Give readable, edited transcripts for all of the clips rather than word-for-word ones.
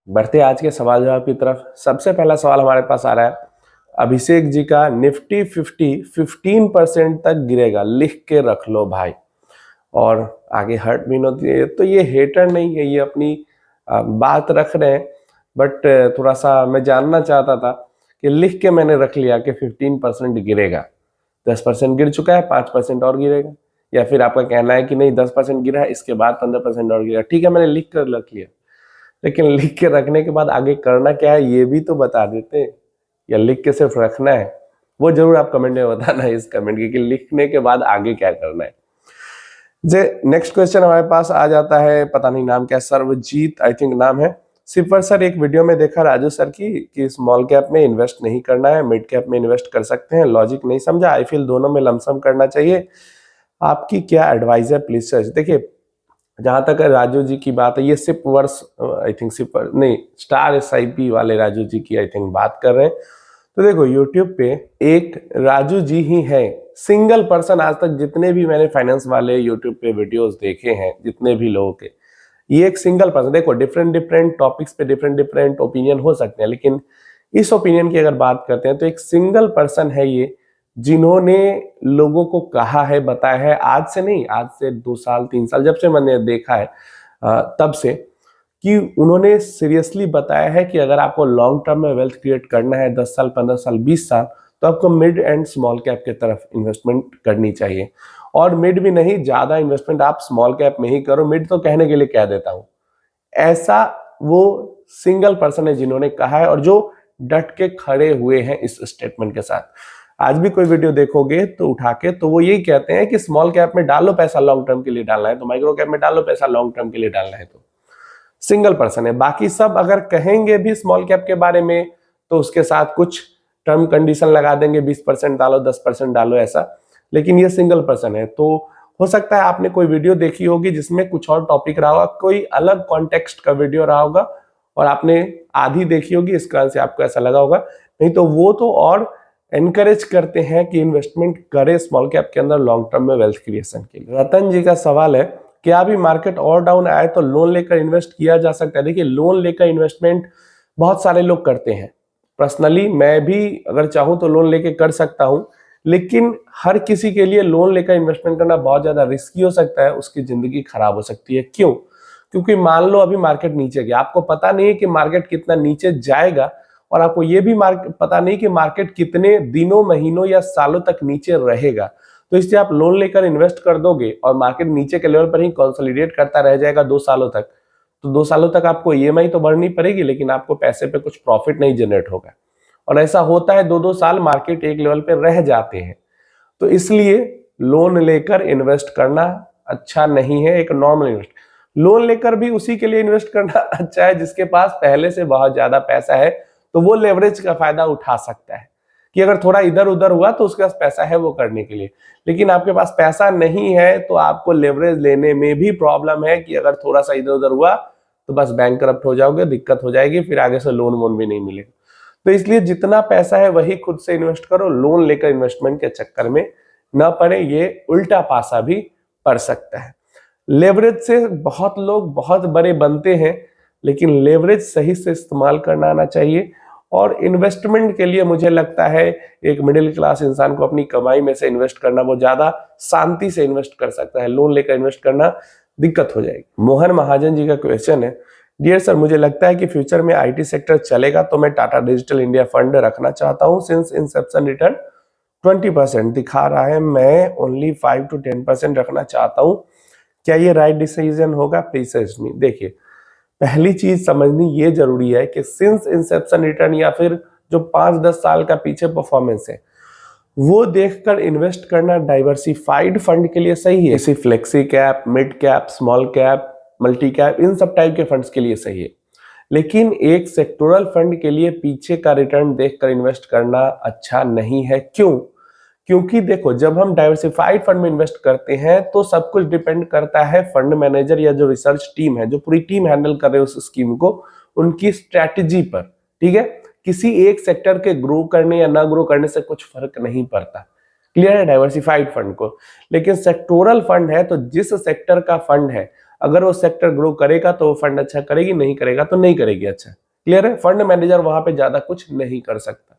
बढ़ते आज के सवाल जवाब की तरफ। सबसे पहला सवाल हमारे पास आ रहा है, अभिषेक जी का निफ्टी 50 15% तक गिरेगा, लिख के रख लो भाई। और आगे हर्ट भी होती है, तो ये हेटर नहीं है, ये अपनी बात रख रहे हैं। बट थोड़ा सा मैं जानना चाहता था कि लिख के मैंने रख लिया कि 15% गिरेगा। 10% गिर चुका है, 5% और गिरेगा, या फिर आपका कहना है कि नहीं 10% गिरा है, इसके बाद 15% और गिरा। ठीक है, मैंने लिख कर रख लिया, लेकिन लिख के रखने के बाद आगे करना क्या है ये भी तो बता देते, या लिख के सिर्फ रखना है? वो जरूर आप कमेंट में बताना है, इस कमेंट की, कि लिखने के बाद आगे क्या करना है। जे नेक्स्ट क्वेश्चन हमारे पास आ जाता है, पता नहीं नाम क्या, सर्वजीत आई थिंक नाम है। सिफर सर, एक वीडियो में देखा राजू सर की कि स्मॉल कैप में इन्वेस्ट नहीं करना है, मिड कैप में इन्वेस्ट कर सकते हैं, लॉजिक नहीं समझा, आई फील दोनों में लमसम करना चाहिए, आपकी क्या एडवाइस है प्लीज सर? देखिए, जहां तक राजू जी की बात है, ये सिप वर्स आई थिंक सिप नहीं स्टार SIP वाले राजू जी की आई थिंक बात कर रहे हैं। तो देखो, यूट्यूब पे एक राजू जी ही है, सिंगल पर्सन। आज तक जितने भी मैंने फाइनेंस वाले यूट्यूब पे वीडियोस देखे हैं, जितने भी लोगों के, ये एक सिंगल पर्सन। देखो, डिफरेंट डिफरेंट टॉपिक्स पे डिफरेंट डिफरेंट ओपिनियन हो सकते हैं, लेकिन इस ओपिनियन की अगर बात करते हैं तो एक सिंगल पर्सन है ये, जिन्होंने लोगों को कहा है, बताया है, आज से नहीं, आज से 2 साल 3 साल, जब से मैंने देखा है तब से, कि उन्होंने सीरियसली बताया है कि अगर आपको लॉन्ग टर्म में वेल्थ क्रिएट करना है, 10 साल 15 साल 20 साल, तो आपको मिड एंड स्मॉल कैप की तरफ इन्वेस्टमेंट करनी चाहिए। और मिड भी नहीं, ज्यादा इन्वेस्टमेंट आप स्मॉल कैप में ही करो, मिड तो कहने के लिए कह देता हूं। ऐसा वो सिंगल पर्सन है जिन्होंने कहा है, और जो डट के खड़े हुए हैं इस स्टेटमेंट के साथ। आज भी कोई वीडियो देखोगे तो उठा के, तो वो यही कहते हैं कि स्मॉल कैप में डालो पैसा, लॉन्ग टर्म के लिए डालना है तो माइक्रो कैप में डालो पैसा, लॉन्ग टर्म के लिए डालना है तो। सिंगल पर्सन है। बाकी सब अगर कहेंगे भी स्मॉल कैप के बारे में, तो उसके साथ कुछ टर्म कंडीशन लगा देंगे, 20% डालो, 10% डालो, ऐसा। लेकिन ये सिंगल पर्सन है। तो हो सकता है आपने कोई वीडियो देखी होगी जिसमें कुछ और टॉपिक रहा होगा, कोई अलग कॉन्टेक्स्ट का वीडियो रहा होगा, और आपने आधी देखी होगी, इस कारण से आपको ऐसा लगा होगा। नहीं तो वो तो और एनकरेज करते हैं कि इन्वेस्टमेंट करें स्मॉल कैप के अंदर लॉन्ग टर्म में वेल्थ क्रिएशन के लिए। रतन जी का सवाल है, क्या अभी मार्केट और डाउन आए तो लोन लेकर इन्वेस्ट किया जा सकता है? देखिए, लोन लेकर इन्वेस्टमेंट बहुत सारे लोग करते हैं। पर्सनली मैं भी अगर चाहूं तो लोन लेके कर सकता हूं, लेकिन हर किसी के लिए लोन लेकर इन्वेस्टमेंट करना बहुत ज्यादा रिस्की हो सकता है, उसकी जिंदगी खराब हो सकती है। क्यों? क्योंकि मान लो अभी मार्केट नीचे गया, आपको पता नहीं है कि मार्केट कितना नीचे जाएगा, और आपको ये भी पता नहीं कि मार्केट कितने दिनों, महीनों या सालों तक नीचे रहेगा। तो इसलिए आप लोन लेकर इन्वेस्ट कर दोगे और मार्केट नीचे के लेवल पर ही कंसोलिडेट करता रह जाएगा 2 सालों तक, तो 2 सालों तक आपको EMI तो भरनी पड़ेगी, लेकिन आपको पैसे पे कुछ प्रॉफिट नहीं जनरेट होगा। और ऐसा होता है, 2-2 साल मार्केट एक लेवल पे रह जाते हैं। तो इसलिए लोन लेकर इन्वेस्ट करना अच्छा नहीं है। एक नॉर्मल इन्वेस्ट, लोन लेकर भी उसी के लिए इन्वेस्ट करना अच्छा है जिसके पास पहले से बहुत ज्यादा पैसा है, तो वो लेवरेज का फायदा उठा सकता है कि अगर थोड़ा इधर उधर हुआ तो उसके पास पैसा है वो करने के लिए। लेकिन आपके पास पैसा नहीं है तो आपको लेवरेज लेने में भी प्रॉब्लम है कि अगर थोड़ा सा इधर उधर हुआ तो बस बैंकरप्ट हो जाओगे, दिक्कत हो जाएगी, फिर आगे से लोन वोन भी नहीं मिलेगा। तो इसलिए जितना पैसा है वही खुद से इन्वेस्ट करो, लोन लेकर इन्वेस्टमेंट के चक्कर में न पड़े, ये उल्टा पासा भी पड़ सकता है। लेवरेज से बहुत लोग बहुत बड़े बनते हैं, लेकिन लेवरेज सही से इस्तेमाल करना आना चाहिए। और इन्वेस्टमेंट के लिए मुझे लगता है एक मिडिल क्लास इंसान को अपनी कमाई में से इन्वेस्ट करना, वो ज्यादा शांति से इन्वेस्ट कर सकता है। लोन लेकर इन्वेस्ट करना दिक्कत हो जाएगी। मोहन महाजन जी का क्वेश्चन है, डियर सर, मुझे लगता है कि फ्यूचर में IT सेक्टर चलेगा, तो मैं टाटा डिजिटल इंडिया फंड रखना चाहता हूँ। सिंस इंसेप्शन रिटर्न 20% दिखा रहा है, मैं ओनली 5 to 10% रखना चाहता हूँ, क्या ये राइट डिसीजन होगा? Please suggest me. देखिए, पहली चीज समझनी ये जरूरी है कि सिंस इंसेप्शन रिटर्न या फिर जो 5-10 साल का पीछे परफॉर्मेंस है, वो देखकर इन्वेस्ट करना डाइवर्सिफाइड फंड के लिए सही है। इसी flexi cap, mid cap, small cap, multi cap, इन सब टाइप के फंड्स के लिए सही है। लेकिन एक सेक्टोरल फंड के लिए पीछे का रिटर्न देखकर इन्वेस्ट करना अच्छा नहीं है। क्यों? क्योंकि देखो, जब हम डाइवर्सिफाइड फंड में इन्वेस्ट करते हैं तो सब कुछ डिपेंड करता है फंड मैनेजर या जो रिसर्च टीम है, जो पूरी टीम हैंडल कर रहे है उस स्कीम को, उनकी स्ट्रैटेजी पर। ठीक है, किसी एक सेक्टर के ग्रो करने या ना ग्रो करने से कुछ फर्क नहीं पड़ता। क्लियर है डाइवर्सिफाइड फंड को। लेकिन सेक्टोरल फंड है तो जिस सेक्टर का फंड है, अगर वो सेक्टर ग्रो करेगा तो वो फंड अच्छा करेगी, नहीं करेगा तो नहीं करेगी अच्छा। क्लियर है? फंड मैनेजर वहां पे ज्यादा कुछ नहीं कर सकता।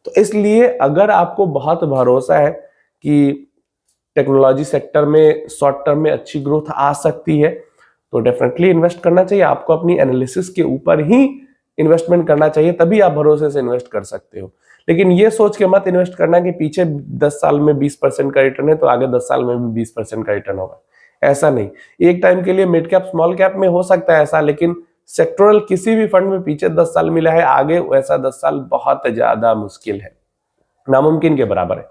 तो इसलिए अगर आपको बहुत भरोसा है कि टेक्नोलॉजी सेक्टर में शॉर्ट टर्म में अच्छी ग्रोथ आ सकती है तो डेफिनेटली इन्वेस्ट करना चाहिए। आपको अपनी एनालिसिस के ऊपर ही इन्वेस्टमेंट करना चाहिए, तभी आप भरोसे से इन्वेस्ट कर सकते हो। लेकिन ये सोच के मत इन्वेस्ट करना कि पीछे 10 साल में 20% का रिटर्न है तो आगे 10 साल में भी 20% का रिटर्न होगा, ऐसा नहीं। एक टाइम के लिए मिड कैप स्मॉल कैप में हो सकता है ऐसा, लेकिन सेक्टोरल किसी भी फंड में पीछे 10 साल मिला है, आगे वैसा 10 साल बहुत ज्यादा मुश्किल है, नामुमकिन के बराबर है।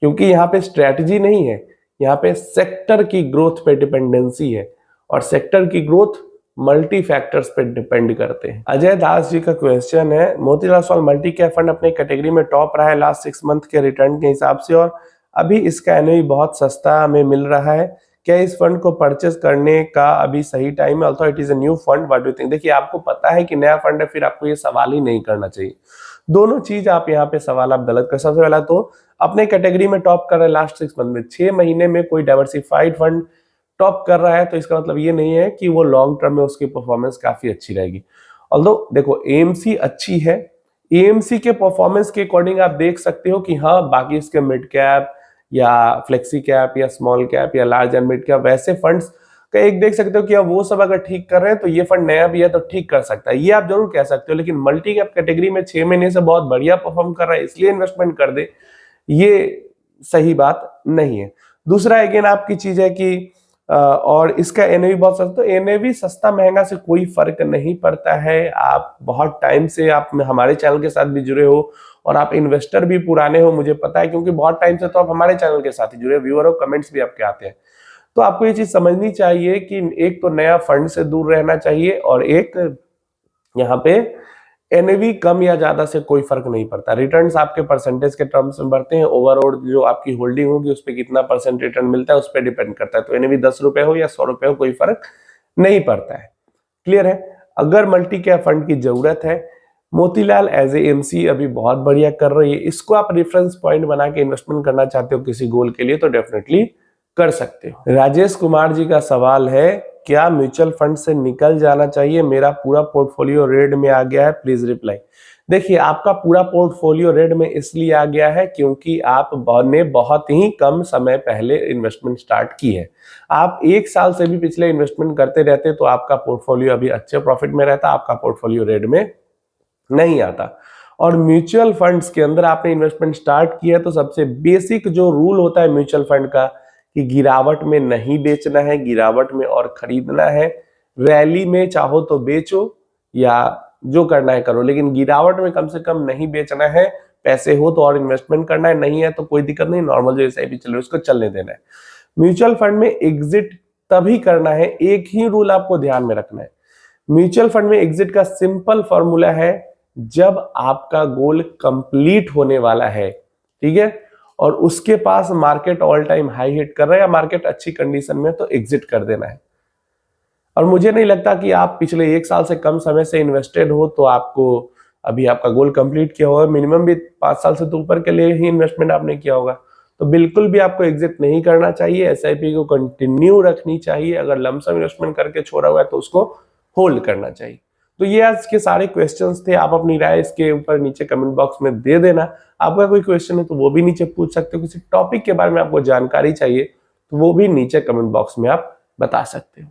क्योंकि यहाँ पे स्ट्रेटजी नहीं है, यहाँ पे सेक्टर की ग्रोथ पे डिपेंडेंसी है, और सेक्टर की ग्रोथ मल्टी फैक्टर्स पे डिपेंड करते हैं। अजय दास जी का क्वेश्चन है, Motilal Oswal multi cap fund अपने कैटेगरी में टॉप रहा है लास्ट 6 मंथ के रिटर्न के हिसाब से, और अभी इसका एनएवी बहुत सस्ता हमें मिल रहा है। क्या इस फंड को परचेस करने का अभी सही टाइम है? Also it is a new fund, what do you think? देखिए, आपको पता है कि नया फंड है, फिर आपको ये सवाल ही नहीं करना चाहिए। दोनों चीज आप यहाँ पे सवाल आप गलत कर। सबसे पहला तो अपने कैटेगरी में टॉप कर रहे हैं लास्ट 6 मंथ में, 6 महीने में कोई डाइवर्सिफाइड फंड टॉप कर रहा है तो इसका मतलब ये नहीं है कि वो लॉन्ग टर्म में उसकी परफॉर्मेंस काफी अच्छी रहेगी। ऑल्दो देखो, एएमसी अच्छी है, एएमसी के परफॉर्मेंस के अकॉर्डिंग आप देख सकते हो कि हाँ, बाकी इसके मिड कैप या फ्लेक्सी कैप या स्मॉल कैप या लार्ज एंड मिड कैप वैसे फंड्स का एक देख सकते हो कि वो सब अगर ठीक कर रहे हैं तो ये फंड नया भी है तो ठीक कर सकता है, ये आप जरूर कह सकते हो। लेकिन मल्टी कैप कैटेगरी में 6 महीने से बहुत बढ़िया परफॉर्म कर रहा है इसलिए इन्वेस्टमेंट कर दे, ये सही बात नहीं है। दूसरा अगेन आपकी चीज है कि और इसका एनएवी बहुत सस्ता, तो एनएवी सस्ता महंगा से कोई फर्क नहीं पड़ता है। आप बहुत टाइम से आप हमारे चैनल के साथ भी जुड़े हो और आप इन्वेस्टर भी पुराने हो, मुझे पता है, क्योंकि बहुत टाइम से तो आप हमारे चैनल के साथ ही जुड़े, व्यूअर हो, कमेंट्स भी आपके आते हैं। तो आपको ये चीज समझनी चाहिए कि एक तो नया फंड से दूर रहना चाहिए, और एक यहाँ पे एनएवी कम या ज्यादा से कोई फर्क नहीं पड़ता। रिटर्न्स आपके परसेंटेज के टर्म्स में बढ़ते हैं, ओवरऑल जो आपकी होल्डिंग होगी उस पर कितना परसेंट रिटर्न मिलता है उस पर डिपेंड करता है। तो एनएवी 10 रुपए हो या 100 रुपए हो, कोई फर्क नहीं पड़ता है। क्लियर है? अगर मल्टी कैप फंड की जरूरत है, मोतीलाल एज ए एमसी अभी बहुत बढ़िया कर रही है, इसको आप रेफरेंस पॉइंट बना के इन्वेस्टमेंट करना चाहते हो किसी गोल के लिए तो डेफिनेटली कर सकते हो। राजेश कुमार जी का सवाल है, क्या म्यूचुअल फंड से निकल जाना चाहिए? मेरा पूरा पोर्टफोलियो रेड में आ गया है, प्लीज रिप्लाई। देखिए, आपका पूरा पोर्टफोलियो रेड में इसलिए आ गया है क्योंकि आपने बहुत ही कम समय पहले इन्वेस्टमेंट स्टार्ट की है। आप 1 साल से भी पिछले इन्वेस्टमेंट करते रहते तो आपका पोर्टफोलियो अभी अच्छे प्रॉफिट में रहता, आपका पोर्टफोलियो रेड में नहीं आता। और म्यूचुअल फंड्स के अंदर आपने इन्वेस्टमेंट स्टार्ट किया तो सबसे बेसिक जो रूल होता है म्यूचुअल फंड का कि गिरावट में नहीं बेचना है, गिरावट में और खरीदना है। रैली में चाहो तो बेचो या जो करना है करो, लेकिन गिरावट में कम से कम नहीं बेचना है। पैसे हो तो और इन्वेस्टमेंट करना है, नहीं है तो कोई दिक्कत नहीं, नॉर्मल जो एसआईपी चल रही है उसको चलने देना है। म्यूचुअल फंड में एग्जिट तभी करना है, एक ही रूल आपको ध्यान में रखना है। म्यूचुअल फंड में एग्जिट का सिंपल फॉर्मूला है, जब आपका गोल कंप्लीट होने वाला है, ठीक है, और उसके पास market all time high hit कर रहा है या मार्केट अच्छी कंडीशन में, तो एग्जिट कर देना है। और मुझे नहीं लगता कि आप पिछले 1 साल से कम समय से इन्वेस्टेड हो तो आपको अभी आपका गोल कंप्लीट किया होगा, मिनिमम भी 5 साल से तो ऊपर के लिए ही इन्वेस्टमेंट आपने किया होगा। तो बिल्कुल भी आपको एग्जिट नहीं करना चाहिए, एसआईपी को कंटिन्यू रखनी चाहिए। अगर लमसम इन्वेस्टमेंट करके छोड़ा हुआ है तो उसको होल्ड करना चाहिए। तो ये आज के सारे क्वेश्चंस थे। आप अपनी राय इसके ऊपर नीचे कमेंट बॉक्स में दे देना। आपका कोई क्वेश्चन है तो वो भी नीचे पूछ सकते हो, किसी टॉपिक के बारे में आपको जानकारी चाहिए तो वो भी नीचे कमेंट बॉक्स में आप बता सकते हो।